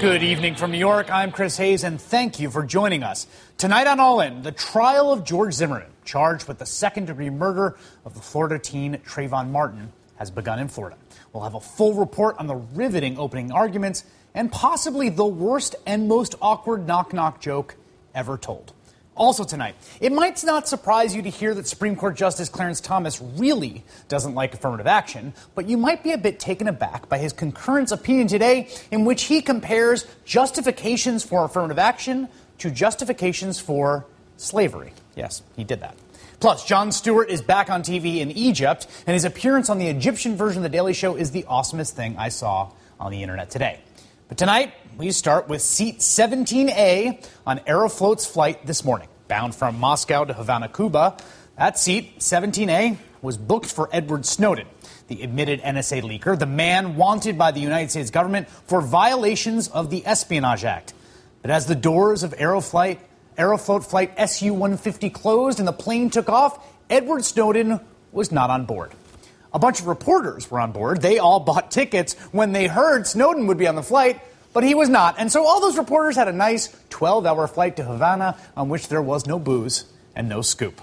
Good evening from New York. I'm Chris Hayes, and thank you for joining us. Tonight on All In, the trial of George Zimmerman, charged with the second-degree murder of the Florida teen Trayvon Martin, has begun in Florida. We'll have a full report on the riveting opening arguments and possibly the worst and most awkward knock-knock joke ever told. Also tonight, it might not surprise you to hear that Supreme Court Justice Clarence Thomas really doesn't like affirmative action, but you might be a bit taken aback by his concurrence opinion today in which he compares justifications for affirmative action to justifications for slavery. Yes, he did that. Plus, Jon Stewart is back on TV in Egypt, and his appearance on the Egyptian version of The Daily Show is the awesomest thing I saw on the internet today. But tonight, we start with seat 17A on Aeroflot's flight this morning. Bound from Moscow to Havana, Cuba, that seat, 17A, was booked for Edward Snowden, the admitted NSA leaker, the man wanted by the United States government for violations of the Espionage Act. But as the doors of Aeroflot flight SU-150 closed and the plane took off, Edward Snowden was not on board. A bunch of reporters were on board. They all bought tickets when they heard Snowden would be on the flight, but he was not. And so all those reporters had a nice 12-hour flight to Havana on which there was no booze and no scoop.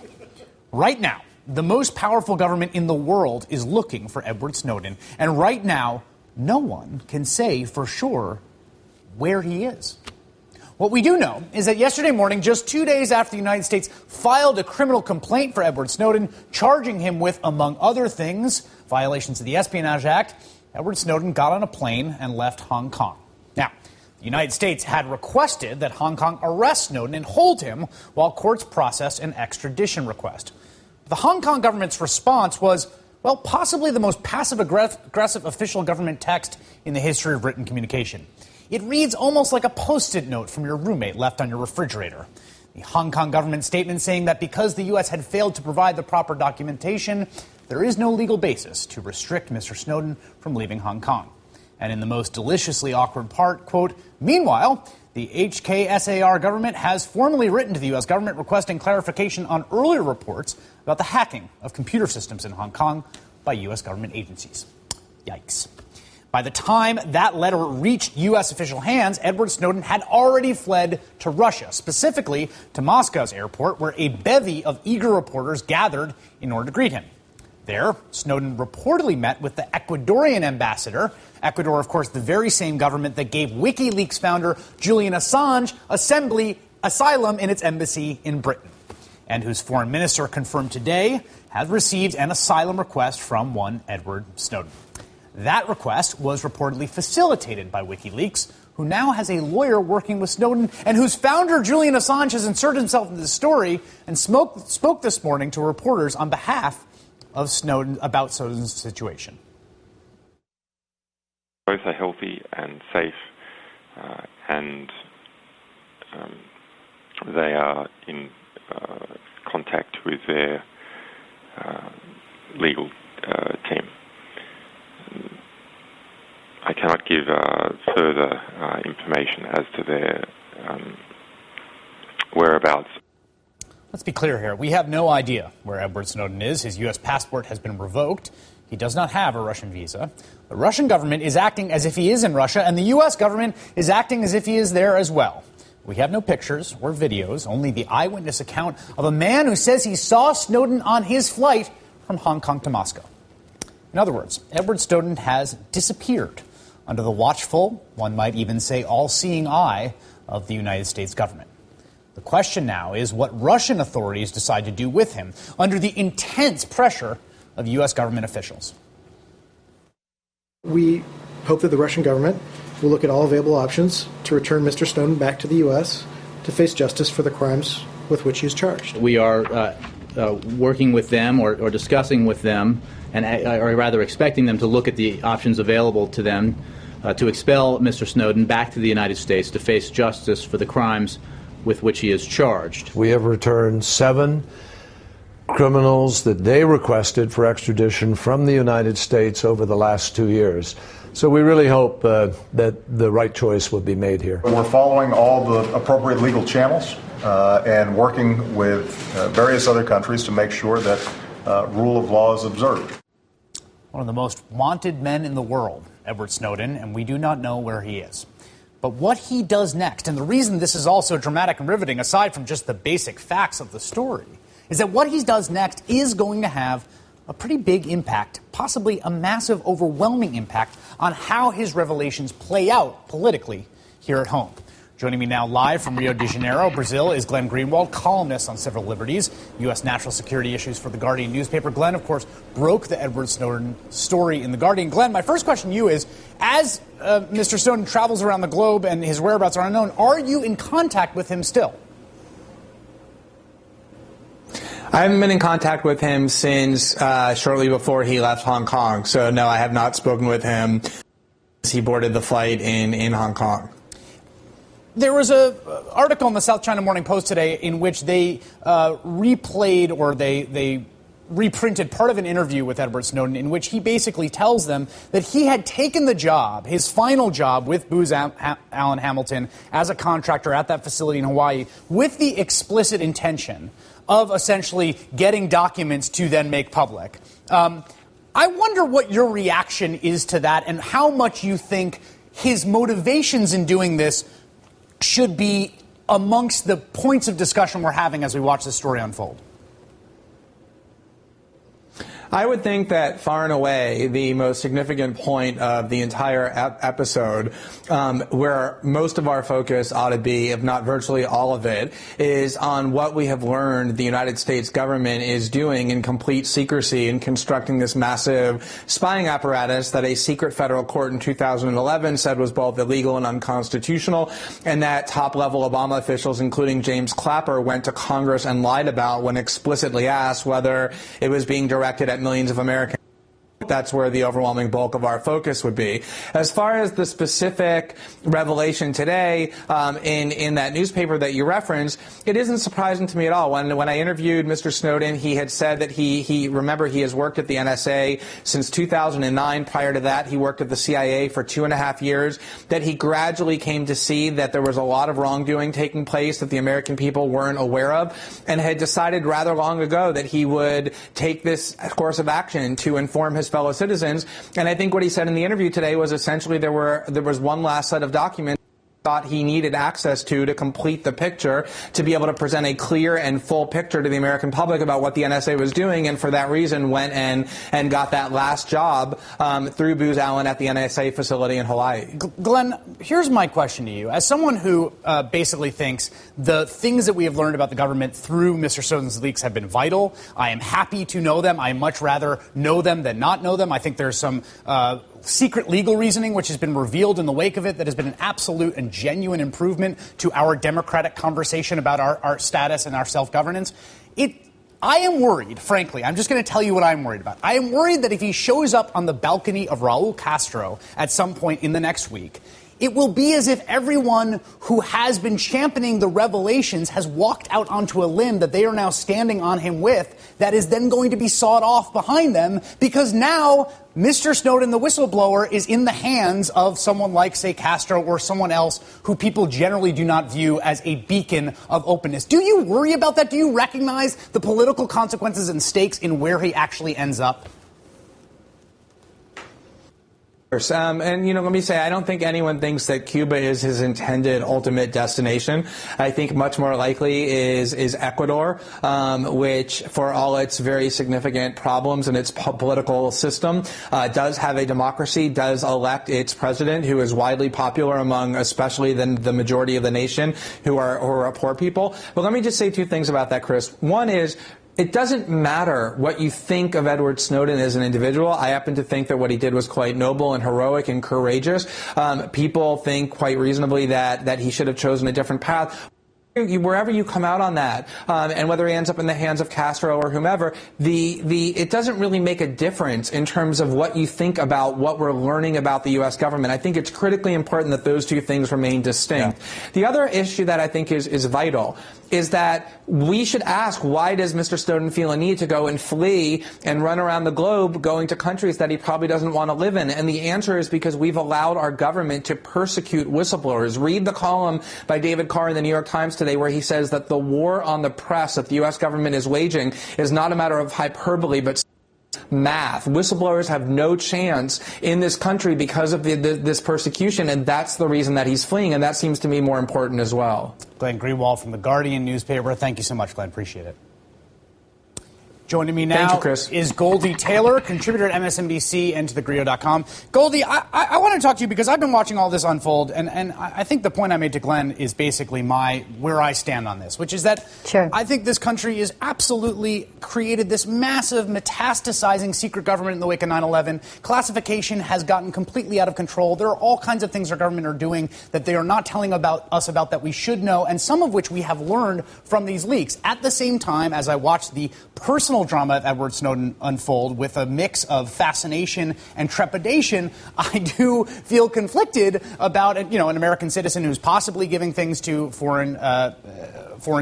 Right now, the most powerful government in the world is looking for Edward Snowden. And right now, no one can say for sure where he is. What we do know is that yesterday morning, just 2 days after the United States filed a criminal complaint for Edward Snowden, charging him with, among other things, violations of the Espionage Act, Edward Snowden got on a plane and left Hong Kong. Now, the United States had requested that Hong Kong arrest Snowden and hold him while courts processed an extradition request. The Hong Kong government's response was, well, possibly the most passive-aggressive official government text in the history of written communication. It reads almost like a Post-it note from your roommate left on your refrigerator. The Hong Kong government statement saying that because the U.S. had failed to provide the proper documentation, there is no legal basis to restrict Mr. Snowden from leaving Hong Kong. And in the most deliciously awkward part, quote, meanwhile, the HKSAR government has formally written to the U.S. government requesting clarification on earlier reports about the hacking of computer systems in Hong Kong by U.S. government agencies. Yikes. By the time that letter reached U.S. official hands, Edward Snowden had already fled to Russia, specifically to Moscow's airport, where a bevy of eager reporters gathered in order to greet him. There, Snowden reportedly met with the Ecuadorian ambassador. Ecuador, of course, the very same government that gave WikiLeaks founder Julian Assange asylum in its embassy in Britain, and whose foreign minister confirmed today has received an asylum request from one Edward Snowden. That request was reportedly facilitated by WikiLeaks, who now has a lawyer working with Snowden and whose founder, Julian Assange, has inserted himself into the story and spoke this morning to reporters on behalf of Snowden about Snowden's situation. Both are healthy and safe, and they are in contact with their legal team. I cannot give further information as to their whereabouts. Let's be clear here. We have no idea where Edward Snowden is. His U.S. passport has been revoked. He does not have a Russian visa. The Russian government is acting as if he is in Russia, and the U.S. government is acting as if he is there as well. We have no pictures or videos, only the eyewitness account of a man who says he saw Snowden on his flight from Hong Kong to Moscow. In other words, Edward Snowden has disappeared under the watchful, one might even say all-seeing eye of the United States government. The question now is what Russian authorities decide to do with him under the intense pressure of U.S. government officials. We hope that the Russian government will look at all available options to return Mr. Snowden back to the U.S. to face justice for the crimes with which he is charged. We are working with them or discussing with them, or rather expecting them to look at the options available to them to expel Mr. Snowden back to the United States to face justice for the crimes with which he is charged. We have returned 7 criminals that they requested for extradition from the United States over the last 2 years. So we really hope that the right choice will be made here. We're following all the appropriate legal channels and working with various other countries to make sure that rule of law is observed. One of the most wanted men in the world, Edward Snowden, and we do not know where he is. But what he does next, and the reason this is also dramatic and riveting, aside from just the basic facts of the story, is that what he does next is going to have a pretty big impact, possibly a massive, overwhelming impact on how his revelations play out politically here at home. Joining me now live from Rio de Janeiro, Brazil, is Glenn Greenwald, columnist on civil liberties, U.S. national security issues for The Guardian newspaper. Glenn, of course, broke the Edward Snowden story in The Guardian. Glenn, my first question to you is, as Mr. Snowden travels around the globe and his whereabouts are unknown, are you in contact with him still? I haven't been in contact with him since shortly before he left Hong Kong. So, no, I have not spoken with him since he boarded the flight in Hong Kong. There was an article in the South China Morning Post today in which they replayed or they reprinted part of an interview with Edward Snowden in which he basically tells them that he had taken the job, his final job with Booz Allen Hamilton as a contractor at that facility in Hawaii with the explicit intention of essentially getting documents to then make public. I wonder what your reaction is to that and how much you think his motivations in doing this should be amongst the points of discussion we're having as we watch this story unfold. I would think that far and away the most significant point of the entire episode, where most of our focus ought to be, if not virtually all of it, is on what we have learned the United States government is doing in complete secrecy in constructing this massive spying apparatus that a secret federal court in 2011 said was both illegal and unconstitutional, and that top-level Obama officials, including James Clapper, went to Congress and lied about when explicitly asked whether it was being directed at millions of Americans. That's where the overwhelming bulk of our focus would be. As far as the specific revelation today in that newspaper that you referenced, it isn't surprising to me at all. When I interviewed Mr. Snowden, he had said that he has worked at the NSA since 2009. Prior to that, he worked at the CIA for 2.5 years, that he gradually came to see that there was a lot of wrongdoing taking place that the American people weren't aware of, and had decided rather long ago that he would take this course of action to inform his fellow citizens. And I think what he said in the interview today was essentially there was one last set of documents thought he needed access to complete the picture, to be able to present a clear and full picture to the American public about what the NSA was doing, and for that reason went and got that last job through Booz Allen at the NSA facility in Hawaii. Glenn, here's my question to you. As someone who basically thinks the things that we have learned about the government through Mr. Snowden's leaks have been vital, I am happy to know them. I much rather know them than not know them. I think there's some secret legal reasoning which has been revealed in the wake of it that has been an absolute and genuine improvement to our democratic conversation about our status and our self-governance. I am worried, frankly. I'm just going to tell you what I'm worried about. I am worried that if he shows up on the balcony of Raul Castro at some point in the next week, it will be as if everyone who has been championing the revelations has walked out onto a limb that they are now standing on him with, that is then going to be sawed off behind them, because now Mr. Snowden, the whistleblower, is in the hands of someone like, say, Castro or someone else who people generally do not view as a beacon of openness. Do you worry about that? Do you recognize the political consequences and stakes in where he actually ends up? And, let me say, I don't think anyone thinks that Cuba is his intended ultimate destination. I think much more likely is Ecuador, which, for all its very significant problems in its political system, does have a democracy, does elect its president, who is widely popular among especially the majority of the nation, who are poor people. But let me just say two things about that, Chris. One is, it doesn't matter what you think of Edward Snowden as an individual. I happen to think that what he did was quite noble and heroic and courageous. People think quite reasonably that he should have chosen a different path. Wherever you come out on that, and whether he ends up in the hands of Castro or whomever, it doesn't really make a difference in terms of what you think about what we're learning about the U.S. government. I think it's critically important that those two things remain distinct. Yeah. The other issue that I think is vital is that we should ask, why does Mr. Snowden feel a need to go and flee and run around the globe going to countries that he probably doesn't want to live in? And the answer is because we've allowed our government to persecute whistleblowers. Read the column by David Carr in the New York Times today where he says that the war on the press that the U.S. government is waging is not a matter of hyperbole, but math. Whistleblowers have no chance in this country because of this persecution, and that's the reason that he's fleeing, and that seems to me more important as well. Glenn Greenwald from The Guardian newspaper. Thank you so much, Glenn. Appreciate it. Joining me now is Goldie Taylor, contributor at MSNBC and to thegrio.com. Goldie, I want to talk to you because I've been watching all this unfold, and I think the point I made to Glenn is basically where I stand on this, which is that I think this country is absolutely created this massive metastasizing secret government in the wake of 9/11. Classification has gotten completely out of control. There are all kinds of things our government are doing that they are not telling us about that we should know, and some of which we have learned from these leaks. At the same time, as I watch the personal drama of Edward Snowden unfold with a mix of fascination and trepidation, I do feel conflicted about an American citizen who's possibly giving things to foreign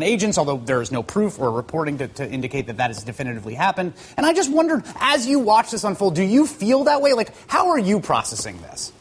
agents, although there is no proof or reporting to indicate that has definitively happened. And I just wondered, as you watch this unfold, do you feel that way? Like, how are you processing this?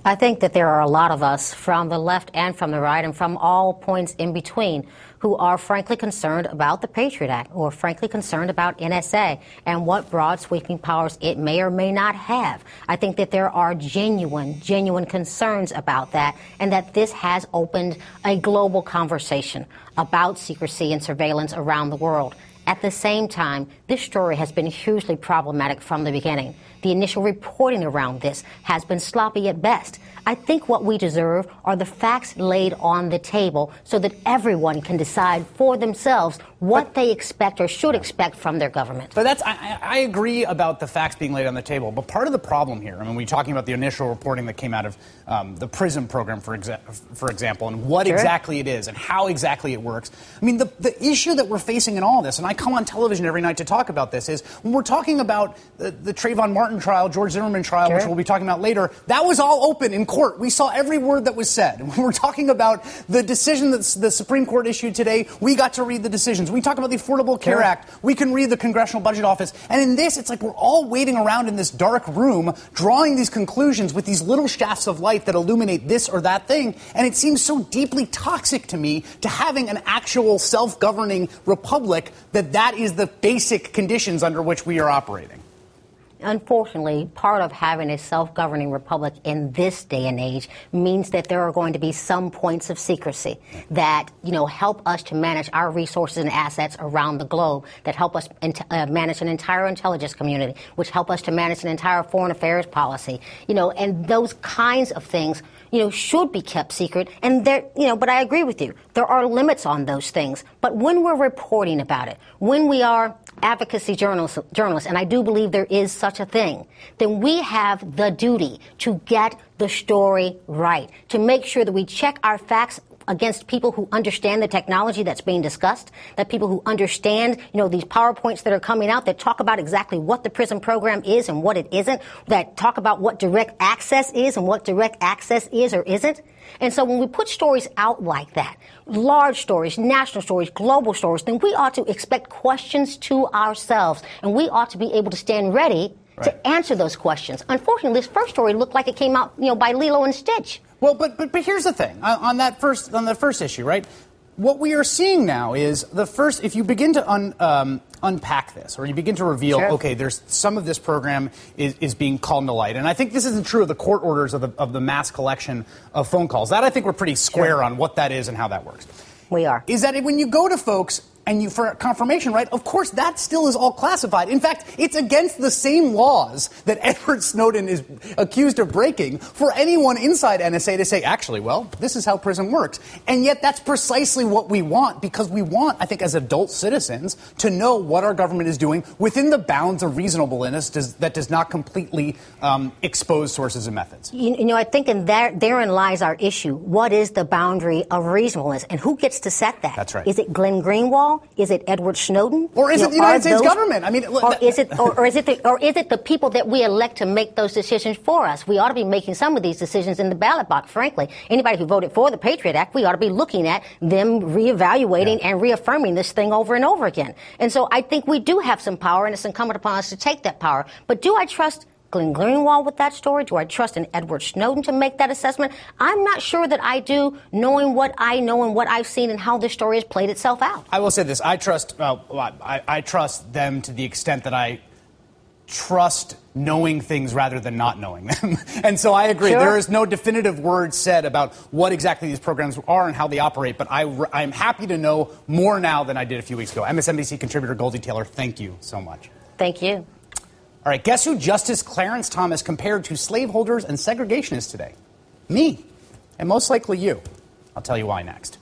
I think that there are a lot of us from the left and from the right and from all points in between who are frankly concerned about the Patriot Act or frankly concerned about NSA and what broad sweeping powers it may or may not have. I think that there are genuine concerns about that, and that this has opened a global conversation about secrecy and surveillance around the world. At the same time, this story has been hugely problematic from the beginning. The initial reporting around this has been sloppy at best. I think what we deserve are the facts laid on the table so that everyone can decide for themselves what they expect or should expect from their government. But I agree about the facts being laid on the table. But part of the problem here, I mean, we're talking about the initial reporting that came out of the PRISM program, for example, and what exactly it is and how exactly it works. I mean, the issue that we're facing in all this, and I come on television every night to talk about this, is when we're talking about the Trayvon Martin trial, George Zimmerman trial, which we'll be talking about later, that was all open in court. We saw every word that was said. When we're talking about the decision that the Supreme Court issued today, we got to read the decisions. We talk about the Affordable Care Act, we can read the Congressional Budget Office. And in this, it's like we're all waiting around in this dark room, drawing these conclusions with these little shafts of light that illuminate this or that thing. And it seems so deeply toxic to me to having an actual self-governing republic that is the basic conditions under which we are operating. Unfortunately, part of having a self-governing republic in this day and age means that there are going to be some points of secrecy that, help us to manage our resources and assets around the globe, that help us manage an entire intelligence community, which help us to manage an entire foreign affairs policy, and those kinds of things, should be kept secret. And but I agree with you. There are limits on those things. But when we're reporting about it, when we are advocacy journalists, and I do believe there is such a thing, then we have the duty to get the story right, to make sure that we check our facts against people who understand the technology that's being discussed, that people who understand, these PowerPoints that are coming out that talk about exactly what the PRISM program is and what it isn't, that talk about what direct access is and what direct access is or isn't. And so when we put stories out like that, large stories, national stories, global stories, then we ought to expect questions to ourselves, and we ought to be able to stand ready to answer those questions. Unfortunately, this first story looked like it came out, by Lilo and Stitch. Well, but here's the thing on the first issue, right? What we are seeing now is if you begin to unpack this, or you begin to reveal, okay, there's some of this program is being called into light, and I think this isn't true of the court orders of the mass collection of phone calls. That I think we're pretty square on what that is and how that works. We are. Is that when you go to folks and for confirmation, right, of course, that still is all classified. In fact, it's against the same laws that Edward Snowden is accused of breaking for anyone inside NSA to say, actually, well, this is how PRISM works. And yet that's precisely what we want, because we want, I think, as adult citizens, to know what our government is doing within the bounds of reasonableness that does not completely expose sources and methods. I think therein lies our issue. What is the boundary of reasonableness? And who gets to set that? That's right. Is it Glenn Greenwald? Is it Edward Snowden? Or is it the United States government? I mean, or is it the people that we elect to make those decisions for us? We ought to be making some of these decisions in the ballot box, frankly. Anybody who voted for the Patriot Act, we ought to be looking at them reevaluating and reaffirming this thing over and over again. And so I think we do have some power, and it's incumbent upon us to take that power. But do I trust Glenn Greenwald with that story? Do I trust an Edward Snowden to make that assessment? I'm not sure that I do, knowing what I know and what I've seen and how this story has played itself out. I will say this. I trust them to the extent that I trust knowing things rather than not knowing them. And so I agree. Sure. There is no definitive word said about what exactly these programs are and how they operate, but I'm happy to know more now than I did a few weeks ago. MSNBC contributor Goldie Taylor, thank you so much. Thank you. All right, guess who Justice Clarence Thomas compared to slaveholders and segregationists today? Me, and most likely you. I'll tell you why next.